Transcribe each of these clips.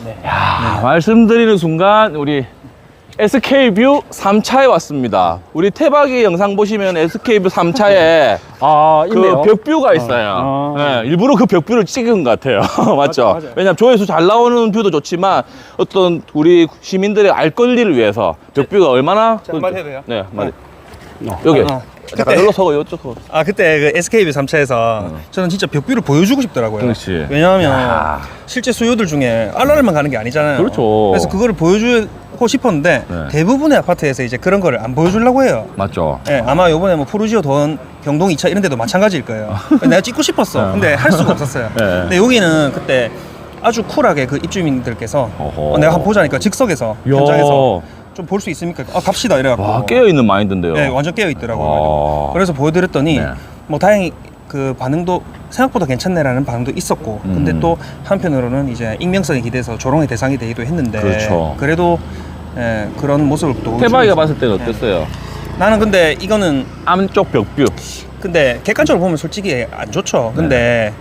네. 야, 말씀드리는 순간 우리 SK뷰 3차에 왔습니다. 우리 태박이 영상 보시면 SK뷰 3차에 그 있네요. 벽뷰가 있어요. 네, 일부러 그 벽뷰를 찍은 것 같아요. 맞죠? 맞아요. 왜냐면 조회수 잘 나오는 뷰도 좋지만 어떤 우리 시민들의 알 권리를 위해서 벽뷰가 얼마나 한마디 해도 돼요? 네, 말이 여기 잠깐 놀러 서고 이쪽 서고. 그때 그 SK뷰 3차에서 저는 진짜 벽뷰를 보여주고 싶더라고요. 그렇지. 왜냐하면 야. 실제 수요들 중에 알라르만 가는 게 아니잖아요. 그렇죠. 그래서 그거를 보여주고 싶었는데 네. 대부분의 아파트에서 이제 그런 거를 안 보여주려고 해요. 맞죠? 네, 아마 요번에 뭐 푸르지오 돈 경동 2차 이런 데도 마찬가지일 거예요. 내가 찍고 싶었어. 근데 할 수가 없었어요. 네. 근데 여기는 그때 아주 쿨하게 그 입주민들께서 어허. 내가 한번 보자니까 즉석에서 이야. 현장에서 좀 볼 수 있습니까? 갑시다 이래갖고. 와, 깨어있는 마인드인데요. 네, 완전 깨어 있더라고요. 와. 그래서 보여드렸더니 네. 뭐 다행히 그 반응도 생각보다 괜찮네라는 반응도 있었고, 근데 또 한편으로는 이제 익명성에 기대서 조롱의 대상이 되기도 했는데, 그렇죠. 그래도 그런 모습을 또 태박이가 보여주면서 봤을 때는 어땠어요? 나는 근데 이거는 안쪽 벽뷰. 근데 객관적으로 보면 솔직히 안 좋죠. 근데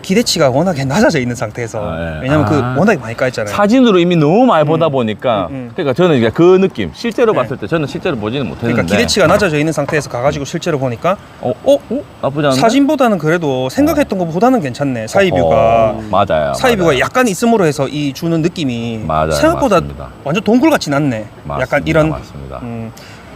기대치가 워낙에 낮아져 있는 상태에서 네. 왜냐면 그 아. 워낙에 많이 까였잖아요. 사진으로 이미 너무 많이 보다 보니까 그러니까 저는 이제 그 느낌 실제로 네. 봤을 때 저는 실제로 보지는 못했는데 그러니까 기대치가 낮아져 있는 상태에서 가가지고 실제로 보니까 나쁘지 않은데? 사진보다는 그래도 생각했던 것보다는 괜찮네. 사이뷰가 맞아요. 사이뷰가 맞아요. 약간 있음으로 해서 이 주는 느낌이 맞아요, 생각보다 맞습니다. 완전 동굴같이 낮네. 맞습니다, 약간 이런 맞습니다.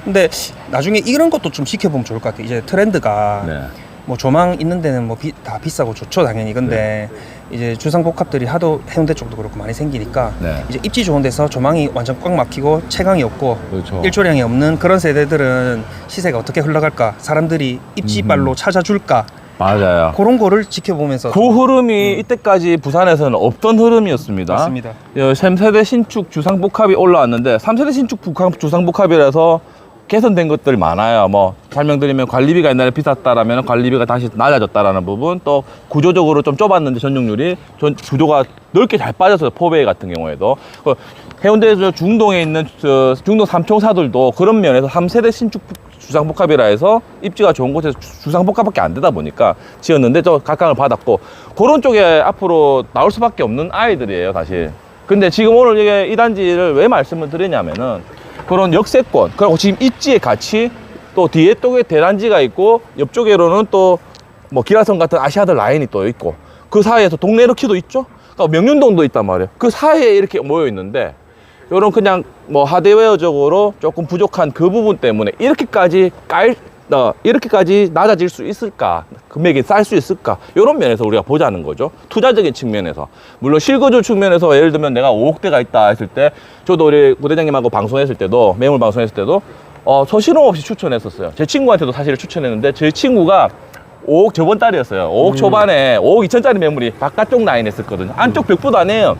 근데 나중에 이런 것도 좀 지켜보면 좋을 것 같아요. 이제 트렌드가 네. 뭐 조망 있는 데는 뭐 다 비싸고 좋죠 당연히. 근데 이제 주상복합들이 하도 해운대 쪽도 그렇고 많이 생기니까 네. 이제 입지 좋은 데서 조망이 완전 꽉 막히고 채광이 없고 그렇죠. 일조량이 없는 그런 세대들은 시세가 어떻게 흘러갈까, 사람들이 입지발로 찾아줄까, 맞아요. 그런 거를 지켜보면서 그 흐름이 이때까지 부산에서는 없던 흐름이었습니다. 맞습니다. 3세대 신축 주상복합이 올라왔는데 3세대 신축 주상복합이라서 개선된 것들 많아요. 뭐 설명드리면 관리비가 옛날에 비쌌다라면 관리비가 다시 낮아졌다라는 부분, 또 구조적으로 좀 좁았는데 전용률이 구조가 넓게 잘 빠졌어요. 포베이 같은 경우에도 해운대에서 중동에 있는 중동 삼총사들도 그런 면에서 3세대 신축 주상복합이라 해서 입지가 좋은 곳에서 주상복합밖에 안 되다 보니까 지었는데 저 각광을 받았고, 그런 쪽에 앞으로 나올 수밖에 없는 아이들이에요 사실. 근데 지금 오늘 이게 이 단지를 왜 말씀을 드리냐면은 그런 역세권, 그리고 지금 입지의 가치, 또 뒤에 또 대단지가 있고 옆쪽에로는 또 뭐 기라성 같은 아시아드 라인이 또 있고, 그 사이에서 동네르키도 있죠. 그러니까 명륜동도 있단 말이에요. 그 사이에 이렇게 모여 있는데 요런 그냥 뭐 하드웨어적으로 조금 부족한 그 부분 때문에 이렇게까지 이렇게까지 낮아질 수 있을까, 금액이 쌀 수 있을까, 이런 면에서 우리가 보자는 거죠. 투자적인 측면에서. 물론 실거주 측면에서 예를 들면 내가 5억대가 있다 했을 때, 저도 우리 부대장님하고 방송했을 때도, 매물 방송했을 때도 서신호 없이 추천했었어요. 제 친구한테도 사실 추천했는데, 제 친구가 5억 저번 달이었어요. 5억 초반에 5억 2천짜리 매물이 바깥쪽 라인에 있었거든요. 안쪽 벽보도 안 해요.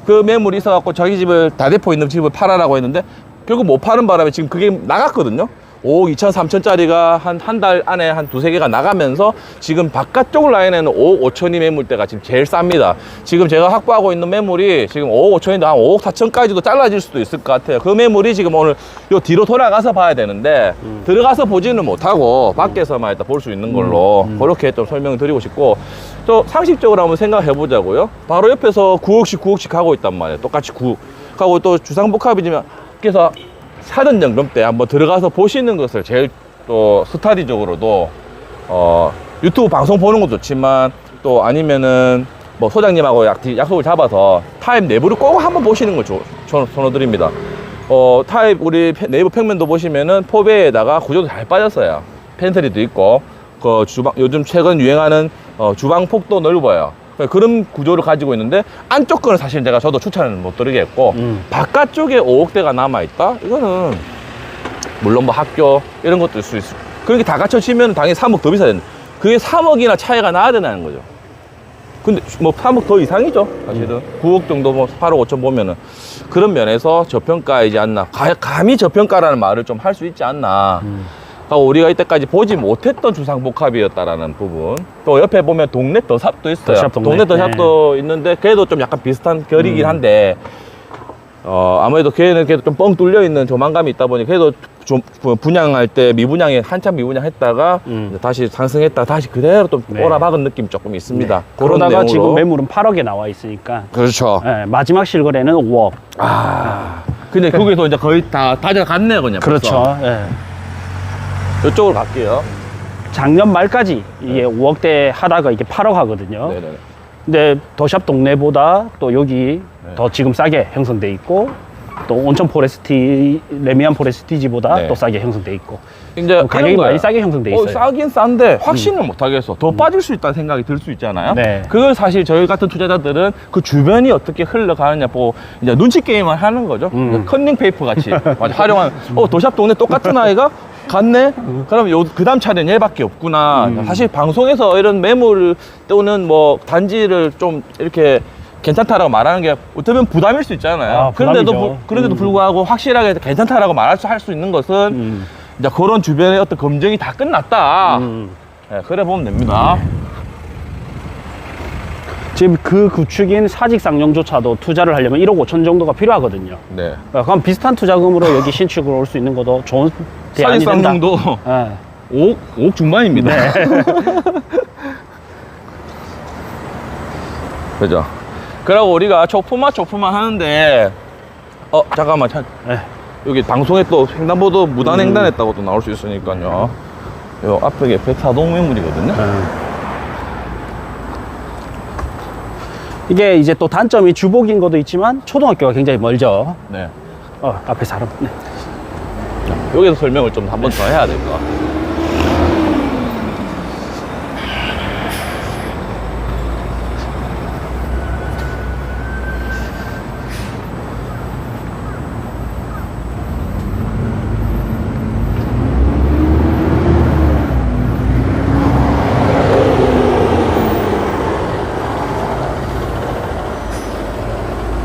그 매물이 있어갖고 자기 집을, 다대포 있는 집을 팔아라고 했는데 결국 못 파는 바람에 지금 그게 나갔거든요. 5억 2천, 3천짜리가 한 달 안에 한 두세 개가 나가면서 지금 바깥쪽 라인에는 5억 5천이 매물대가 지금 제일 쌉니다. 지금 제가 확보하고 있는 매물이 지금 5억 5천인데 한 5억 4천까지도 잘라질 수도 있을 것 같아요. 그 매물이 지금 오늘 요 뒤로 돌아가서 봐야 되는데 들어가서 보지는 못하고 밖에서만 일단 볼 수 있는 걸로 그렇게 좀 설명을 드리고 싶고, 또 상식적으로 한번 생각해 보자고요. 바로 옆에서 9억씩 9억씩 하고 있단 말이에요. 똑같이 9억 하고 또 주상복합이지만 그래서 사전 점검 때 한번 들어가서 보시는 것을 제일 또 스타디적으로도 유튜브 방송 보는 것도 좋지만, 또 아니면은 뭐 소장님하고 약속을 잡아서 타입 내부를 꼭 한번 보시는 걸 권해드립니다. 타입 우리 내부 평면도 보시면은 포베에다가 구조도 잘 빠졌어요. 팬트리도 있고, 그 주방, 요즘 최근 유행하는 주방 폭도 넓어요. 그런 구조를 가지고 있는데, 안쪽 거는 사실 저도 추천을 못 드리겠고, 바깥쪽에 5억대가 남아있다? 이거는 물론 뭐 학교 이런 것도 있을 수 있고, 그렇게 다 갖춰지면 당연히 3억 더 비싸야 된다. 그게 3억이나 차이가 나야 되는 거죠. 근데 뭐 3억 더 이상이죠 사실은. 9억 정도, 뭐 8억 5천 보면은 그런 면에서 저평가이지 않나, 감히 저평가라는 말을 좀 할 수 있지 않나 하고, 우리가 이때까지 보지 못했던 주상복합이었다라는 부분. 또 옆에 보면 동네 더샵도 있어요. 더샵 동네. 동네 더샵도 있는데 그래도 좀 약간 비슷한 결이긴 한데, 아무래도 걔는 그래도 좀 뻥 뚫려 있는 조망감이 있다 보니 그래도 좀 분양할 때 미분양에 한참 미분양했다가 이제 다시 상승했다 다시 그대로 좀 네. 꼬라박은 느낌 조금 있습니다. 네. 그런 그러다가 내용으로. 지금 매물은 8억에 나와 있으니까 그렇죠. 네, 마지막 실거래는 5억. 근데 거기서 이제 거의 다 다져갔네요, 그냥. 그렇죠. 예. 이쪽으로 갈게요. 작년 말까지 이게 5억대 하다가 이게 8억 하거든요. 네네. 근데 더샵 동네보다 또 여기 네. 더 지금 싸게 형성돼 있고 또 온천 포레스티 레미안 포레스티지보다 네. 또 싸게 형성돼 있고 이제 가격이 이런 거야. 많이 싸게 형성돼 있어요. 싸긴 싼데 확신을 못 하겠어. 더 빠질 수 있다는 생각이 들 수 있잖아요. 네. 그걸 사실 저희 같은 투자자들은 그 주변이 어떻게 흘러가느냐 보고 이제 눈치 게임을 하는 거죠. 컨닝 페이퍼 같이 활용한. 도샵 동네 똑같은 아이가 갔네? 그럼 그 다음 차례는 얘밖에 없구나. 사실 방송에서 이런 매물 또는 뭐 단지를 좀 이렇게 괜찮다라고 말하는 게 어쩌면 부담일 수 있잖아요. 아, 부담이죠. 그런데도 불구하고 확실하게 괜찮다라고 할 수 있는 것은 이제 그런 주변의 어떤 검증이 다 끝났다. 네, 그래 보면 됩니다. 지금 그 구축인 사직상용조차도 투자를 하려면 1억 5천 정도가 필요하거든요. 네. 그럼 비슷한 투자금으로 여기 신축으로 올 수 있는 것도 좋은 대안이 된다. 사직상용도 예. 5억 중반입니다. 그죠. 그리고 우리가 초품화 하는데 잠깐만 네. 여기 방송에 또 횡단보도 무단횡단했다고 또 나올 수 있으니까요. 요 앞에 104동 매물이거든요. 이게 이제 또 단점이 주복인 것도 있지만 초등학교가 굉장히 멀죠. 네. 앞에 사람. 네. 여기서 설명을 좀 한 번 더 해야 될 것 같아요.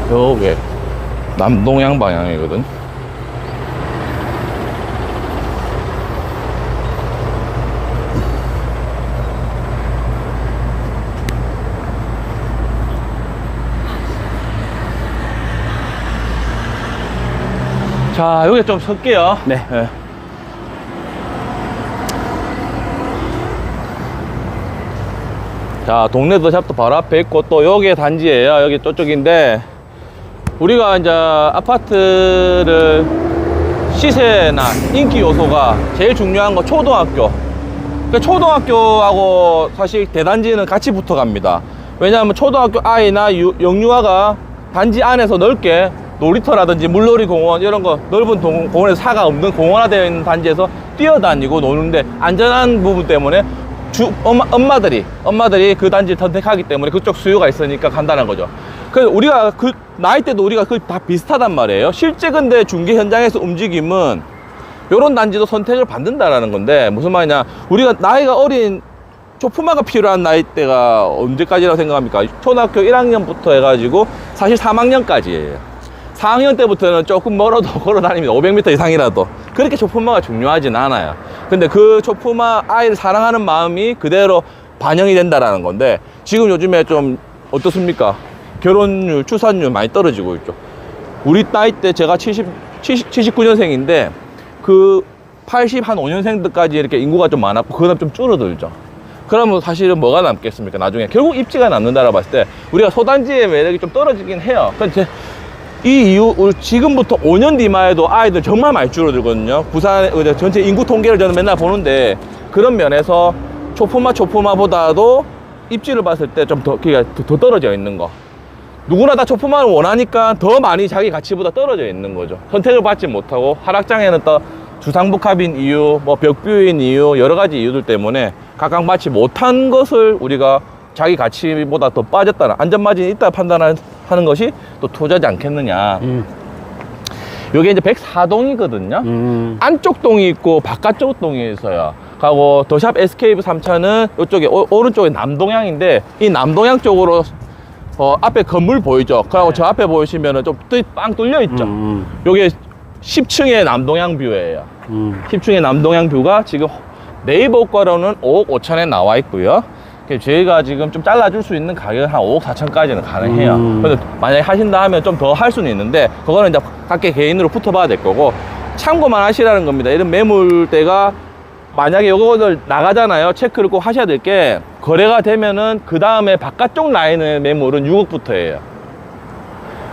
여기 남동향 방향이거든. 자, 여기 좀 설게요. 네. 자, 동네 더샵도 바로 앞에 있고 또 여기 단지예요. 여기 저쪽인데 우리가 이제 아파트를 시세나 인기 요소가 제일 중요한 거 초등학교. 그 초등학교하고 사실 대단지는 같이 붙어 갑니다. 왜냐하면 초등학교 아이나 영유아가 단지 안에서 넓게 놀이터라든지 물놀이 공원 이런 거 넓은 공원에서 사가 없는 공원화되어 있는 단지에서 뛰어다니고 노는데 안전한 부분 때문에 엄마들이 그 단지를 선택하기 때문에 그쪽 수요가 있으니까 간다는 거죠. 그래서 우리가 그 나이 때도 우리가 다 비슷하단 말이에요. 실제 근데 중개 현장에서 움직임은 요런 단지도 선택을 받는다라는 건데 무슨 말이냐, 우리가 나이가 어린 초품화가 필요한 나이대가 언제까지라고 생각합니까? 초등학교 1학년부터 해가지고 사실 3학년까지예요 4학년 때부터는 조금 멀어도 걸어 다닙니다. 500m 이상이라도. 그렇게 초품화가 중요하진 않아요. 근데 그 초품화 아이를 사랑하는 마음이 그대로 반영이 된다라는 건데 지금 요즘에 좀 어떻습니까? 결혼율, 출산율 많이 떨어지고 있죠. 우리 나이 때 제가 79년생인데 그 85년생들까지 이렇게 인구가 좀 많았고 그 다음 좀 줄어들죠. 그러면 사실은 뭐가 남겠습니까? 나중에 결국 입지가 남는다라고 봤을 때 우리가 소단지의 매력이 좀 떨어지긴 해요. 이 이후 지금부터 5년 뒤만 해도 아이들 정말 많이 줄어들거든요. 부산 전체 인구 통계를 저는 맨날 보는데 그런 면에서 초품화보다도 입지를 봤을 때 좀 더 떨어져 있는 거. 누구나 다 초품화를 원하니까 더 많이 자기 가치보다 떨어져 있는 거죠. 선택을 받지 못하고 하락장에는 또 주상복합인 이유, 뭐 벽뷰인 이유, 여러 가지 이유들 때문에 각광받지 못한 것을 우리가 자기 가치보다 더 빠졌다는 안전마진이 있다 판단하는 것이 또 투자지 않겠느냐. 요게 이제 104동이거든요. 안쪽 동이 있고 바깥쪽 동이 있어요. 하고 더샵 SK브 3차는 이쪽에 오른쪽에 남동향인데 이 남동향 쪽으로 앞에 건물 보이죠? 그리고 저 앞에 보시면은 좀 빵 뚫려 있죠? 요게 10층의 남동향 뷰예요. 10층의 남동향 뷰가 지금 네이버 거로는 5억 5천에 나와 있고요. 저희가 지금 좀 잘라줄 수 있는 가격은 한 5억 4천까지는 가능해요. 그래서 만약에 하신다 하면 좀 더 할 수는 있는데, 그거는 이제 각계 개인으로 붙어봐야 될 거고, 참고만 하시라는 겁니다. 이런 매물대가 만약에 요거를 나가잖아요. 체크를 꼭 하셔야 될 게, 거래가 되면은 그 다음에 바깥쪽 라인의 매물은 6억부터예요.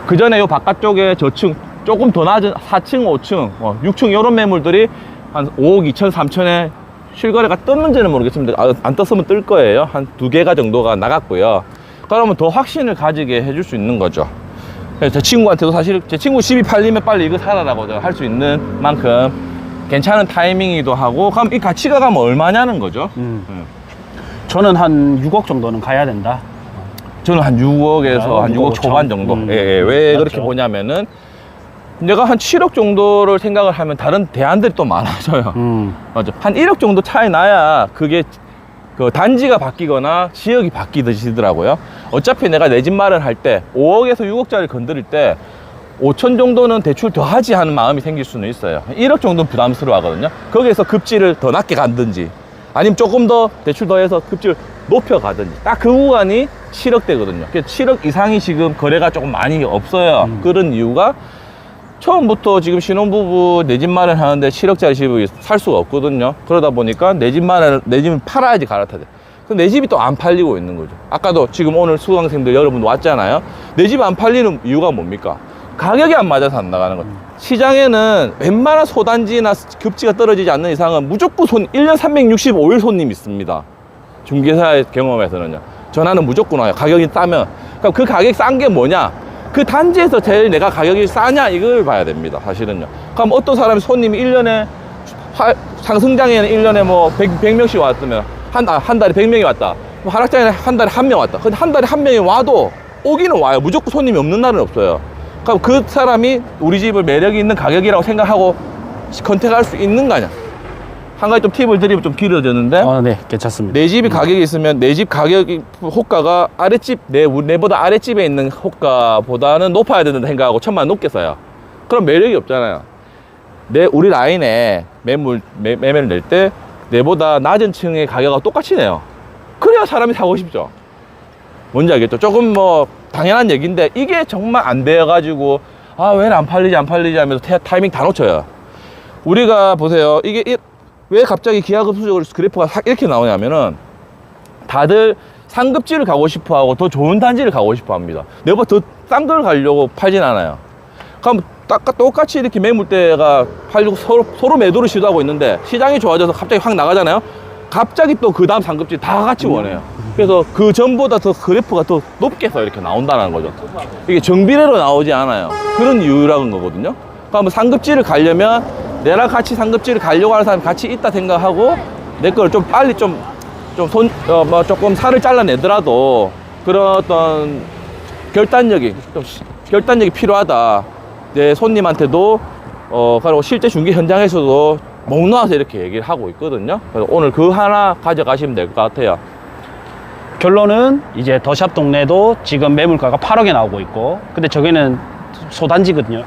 그 전에 요 바깥쪽에 저층 조금 더 낮은 4층, 5층, 6층 이런 매물들이 한 5억 2천, 3천에 실거래가 떴는지는 모르겠습니다. 안 떴으면 뜰 거예요. 한 2개가 정도가 나갔고요. 그러면 더 확신을 가지게 해줄 수 있는 거죠. 그래서 제 친구한테도 사실 제 친구 집이 팔리면 빨리 이거 사라라고 할 수 있는 만큼 괜찮은 타이밍이기도 하고, 그럼 이 가치가 가면 얼마냐는 거죠. 저는 한 6억 정도는 가야 된다. 저는 한 6억에서 한 6억 초반 정도. 왜 맞죠. 그렇게 보냐면은, 내가 한 7억 정도를 생각을 하면 다른 대안들이 또 많아져요. 맞아. 한 1억 정도 차이 나야 그게 그 단지가 바뀌거나 지역이 바뀌더라고요. 어차피 내가 내 집 마련할 때 5억에서 6억짜리 건드릴 때 5천 정도는 대출 더 하지 하는 마음이 생길 수는 있어요. 1억 정도는 부담스러워 하거든요. 거기에서 급지를 더 낮게 가든지, 아니면 조금 더 대출 더해서 급지를 높여 가든지, 딱 그 구간이 7억대거든요. 그래서 7억 이상이 지금 거래가 조금 많이 없어요. 그런 이유가, 처음부터 지금 신혼부부 내 집 마련하는데 7억짜리 집을 살 수가 없거든요. 그러다 보니까 내 집을 팔아야지 갈아타야 돼. 근데 내 집이 또 안 팔리고 있는 거죠. 아까도 지금 오늘 수강생들 여러분 왔잖아요. 내 집 안 팔리는 이유가 뭡니까? 가격이 안 맞아서 안 나가는 거죠. 시장에는 웬만한 소단지나 급지가 떨어지지 않는 이상은 무조건 1년 365일 손님 있습니다. 중개사의 경험에서는요. 전화는 무조건 와요. 가격이 싸면. 그럼 그 가격이 싼 게 뭐냐? 그 단지에서 제일 내가 가격이 싸냐, 이걸 봐야 됩니다. 사실은요. 그럼 어떤 사람이 손님이 1년에 상승장에는 1년에 뭐 100명씩 왔으면 한 달에 100명이 왔다. 하락장에는 한 달에 1명 왔다. 근데 한 달에 1명이 와도 오기는 와요. 무조건 손님이 없는 날은 없어요. 그럼 그 사람이 우리 집을 매력이 있는 가격이라고 생각하고 컨택할 수 있는 거냐? 한 가지 좀 팁을 드리면 좀 길어졌는데, 네, 괜찮습니다. 내 집이 가격이 있으면 내 집 가격이 호가가 아랫집 내보다 아랫집에 있는 호가보다는 높아야 된다 생각하고 1,000만 원 높게 써요. 그럼 매력이 없잖아요. 우리 라인에 매매를 낼 때 내보다 낮은 층의 가격하고 똑같이 내요. 그래야 사람이 사고 싶죠. 뭔지 알겠죠? 조금 뭐 당연한 얘기인데, 이게 정말 안 돼가지고 왜 안 팔리지 하면서 타이밍 다 놓쳐요. 우리가 보세요. 이게 왜 갑자기 기하급수적으로 그래프가 이렇게 나오냐면은, 다들 상급지를 가고 싶어 하고 더 좋은 단지를 가고 싶어 합니다. 내가 더 싼 걸 가려고 팔진 않아요. 그럼 똑같이 이렇게 매물대가 팔리고 서로 매도를 시도하고 있는데, 시장이 좋아져서 갑자기 확 나가잖아요. 갑자기 또 그 다음 상급지 다 같이 원해요. 그래서 그 전보다 더 그래프가 더 높게 서 이렇게 나온다는 거죠. 이게 정비례로 나오지 않아요. 그런 이유라는 거거든요. 그러면 상급지를 가려면 내랑 같이 상급지를 가려고 하는 사람이 같이 있다 생각하고, 내 걸 좀 빨리 조금 살을 잘라내더라도 그런 어떤 결단력이 필요하다. 내 손님한테도 그리고 실제 중개 현장에서도 목 놓아서 이렇게 얘기를 하고 있거든요. 그래서 오늘 그 하나 가져가시면 될 것 같아요. 결론은 이제 더샵 동네도 지금 매물가가 8억에 나오고 있고, 근데 저기는 소단지거든요.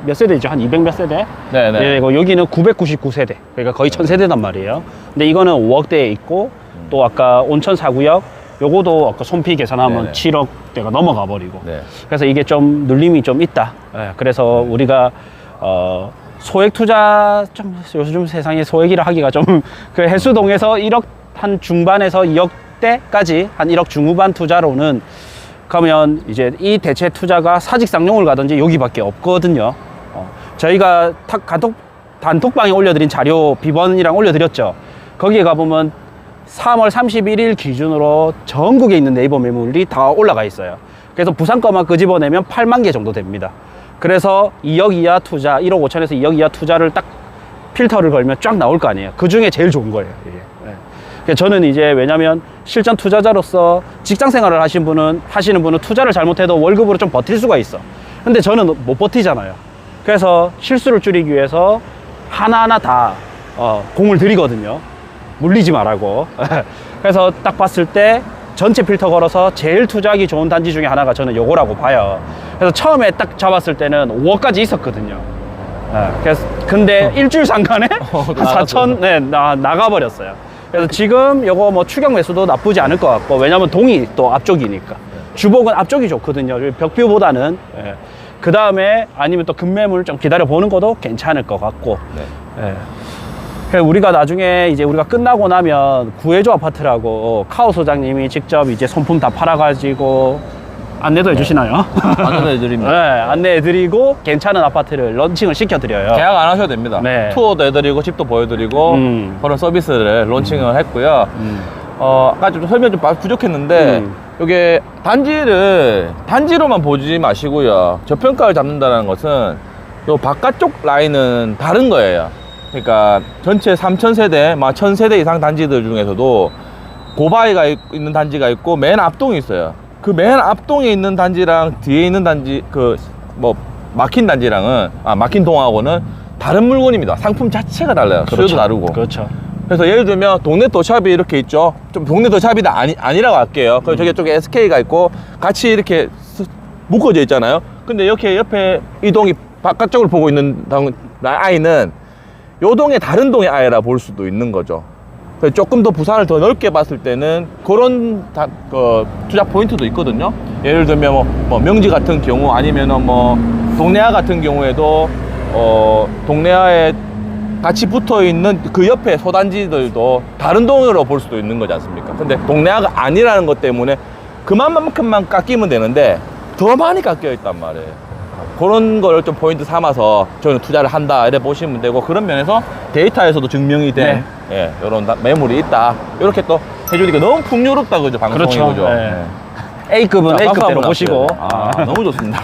몇 세대죠? 한 200 몇 세대? 네네. 그리고 여기는 999세대. 그러니까 거의 1000세대단 말이에요. 근데 이거는 5억대에 있고, 또 아까 온천 4구역, 요거도 아까 손피 계산하면 네네. 7억대가 넘어가 버리고. 네. 그래서 이게 좀 눌림이 좀 있다. 그래서 우리가, 소액 투자, 요즘 세상에 소액이라 하기가 좀, 그 해수동에서 1억 한 중반에서 2억대까지 한 1억 중후반 투자로는, 그러면 이제 이 대체 투자가 사직상용을 가든지 여기밖에 없거든요. 저희가 단톡방에 올려드린 자료 비번이랑 올려드렸죠. 거기에 가보면 3월 31일 기준으로 전국에 있는 네이버 매물이 다 올라가 있어요. 그래서 부산 거만 끄집어내면 8만 개 정도 됩니다. 그래서 2억 이하 투자, 1억 5천에서 2억 이하 투자를 딱 필터를 걸면 쫙 나올 거 아니에요. 그 중에 제일 좋은 거예요, 이게. 그래서 저는 이제, 왜냐면 실전 투자자로서 직장 생활을 하시는 분은 투자를 잘못해도 월급으로 좀 버틸 수가 있어. 근데 저는 못 버티잖아요. 그래서 실수를 줄이기 위해서 하나하나 다 공을 들이거든요. 물리지 말라고. 그래서 딱 봤을 때 전체 필터 걸어서 제일 투자하기 좋은 단지 중에 하나가 저는 요거라고 봐요. 그래서 처음에 딱 잡았을 때는 5억까지 있었거든요. 그래서 근데 일주일 상간에 4천 나가버렸어요. 그래서 지금 요거 뭐 추격 매수도 나쁘지 않을 것 같고, 왜냐면 동이 또 앞쪽이니까. 주복은 앞쪽이 좋거든요. 벽뷰보다는. 예. 그 다음에 아니면 또 급매물 좀 기다려 보는 것도 괜찮을 것 같고. 네. 예. 그래서 우리가 나중에 이제 우리가 끝나고 나면 구해줘 아파트라고 카오 소장님이 직접 이제 손품 다 팔아가지고 안내도 해주시나요? 안내해드립니다. 네, 안내해드리고 괜찮은 아파트를 런칭을 시켜드려요. 계약 안 하셔도 됩니다. 네. 투어도 해드리고 집도 보여드리고 그런 서비스를 론칭을 했고요. 아까 좀 설명 좀 부족했는데 이게 단지로만 보지 마시고요. 저평가를 잡는다는 것은 요 바깥쪽 라인은 다른 거예요. 그러니까 전체 3,000세대, 막 1,000세대 이상 단지들 중에서도 고바위가 있는 단지가 있고 맨 앞동이 있어요. 그 맨 앞동에 있는 단지랑 뒤에 있는 단지, 막힌 단지랑은, 막힌 동하고는 다른 물건입니다. 상품 자체가 달라요. 수요도 다르고. 그렇죠. 그래서 예를 들면 동네 도샵이 이렇게 있죠. 좀 동네 도샵이 아니라고 할게요. 그리고 저기 쪽에 SK가 있고 같이 이렇게 묶어져 있잖아요. 근데 이렇게 옆에 이 동이 바깥쪽을 보고 있는 아이는 요 동의 다른 동의 아이라 볼 수도 있는 거죠. 그래서 조금 더 부산을 더 넓게 봤을 때는 그런 투자 포인트도 있거든요. 예를 들면 뭐 명지 같은 경우 아니면은 뭐 동래아 같은 경우에도 동래아에 같이 붙어 있는 그 옆에 소단지들도 다른 동으로 볼 수도 있는 거지 않습니까? 근데 동래아가 아니라는 것 때문에 그만큼만 깎이면 되는데 더 많이 깎여 있단 말이에요. 그런 거를 좀 포인트 삼아서 저는 투자를 한다 이래 보시면 되고, 그런 면에서 데이터에서도 증명이 된 이런 매물이 있다 이렇게 또 해주니까 너무 풍요롭다 그죠, 방송이. 그렇죠. 그죠? 네. A급은 박수 A급대로 한번 보시고. 할게요. 너무 좋습니다.